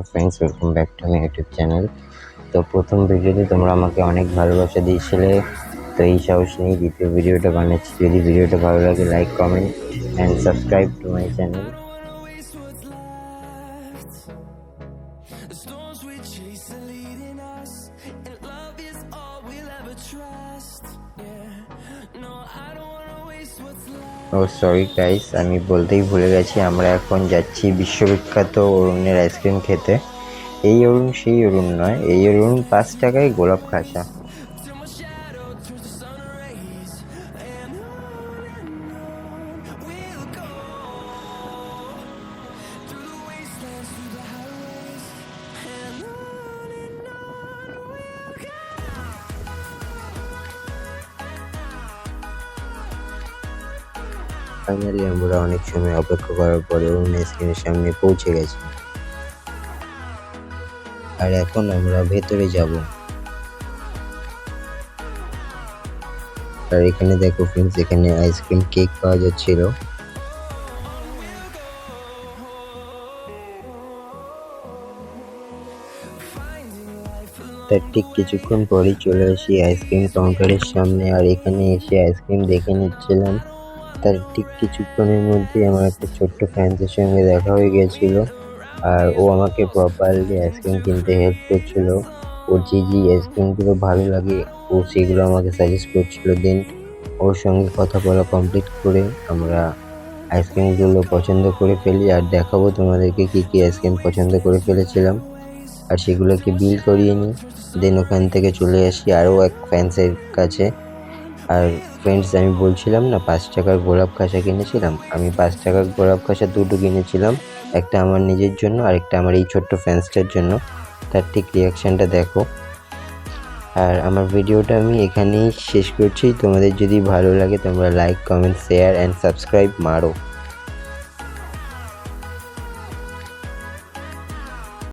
Friends, welcome back to my YouTube channel. তো প্রথম ভিডিওতে তোমরা আমাকে অনেক ভালোবাসা দিয়েছিলে, তো এই সাহস নিয়ে দ্বিতীয় ভিডিওটা বানাচ্ছি। যদি ভিডিওটা ভালো লাগে, like, comment and subscribe to my channel. Oh sorry guys, আমি বলতেই ভুলে গেছি, আমরা এখন যাচ্ছি বিশ্ববিখ্যাত অরুণের আইসক্রিম খেতে। এই অরুণ সেই অরুণ নয়, এই অরুণ 5 টাকায় গোলাপ খাসা। ফাইনালি আমরা অনেক সময় অপেক্ষা করার পরে অরুণ আইসক্রিমের সামনে পৌঁছে গেছি, আর এখন আমরা ভেতরে যাব। আর এখানে দেখো ফ্রেন্ডস, এখানে আইসক্রিম কেক পাওয়া যাচ্ছিল। তার ঠিক কিছুক্ষণ পরেই চলে আসি আইসক্রিম কাউন্টারের সামনে, আর এখানে এসে আইসক্রিম দেখে নিচ্ছিলাম। তার ঠিক কিছুক্ষণের মধ্যেই আমার একটা ছোট্ট ফ্যান্সের সঙ্গে দেখা হয়ে গেছিল, আর ও আমাকে প্রপারলি আইসক্রিম কিনতে হেল্প করছিল। ওর যে আইসক্রিমগুলো ভালো লাগে ও সেগুলো আমাকে সাজেস্ট করছিল। দেন ওর সঙ্গে কথা বলা কমপ্লিট করে আমরা আইসক্রিমগুলো পছন্দ করে ফেলি, আর দেখাবো তোমাদেরকে কী কী আইসক্রিম পছন্দ করে ফেলেছিলাম, আর সেগুলোকে বিল করিয়ে নিই। দেন ওখান থেকে চলে আসি আরও এক ফ্যান্সের কাছে। আর ফ্রেন্ডস, আমি বলছিলাম না 5 টাকার গোলাপ খাসা কিনেছিলাম, আমি 5 টাকার গোলাপ খাসা দুটো কিনেছিলাম, একটা আমার নিজের জন্য আর একটা আমার এই ছোট্ট ফ্যান্সটার জন্য। তার ঠিক রিয়াকশানটা দেখো। আর আমার ভিডিওটা আমি এখানেই শেষ করছি। তোমাদের যদি ভালো লাগে তোমরা like, comment, share and subscribe মারো।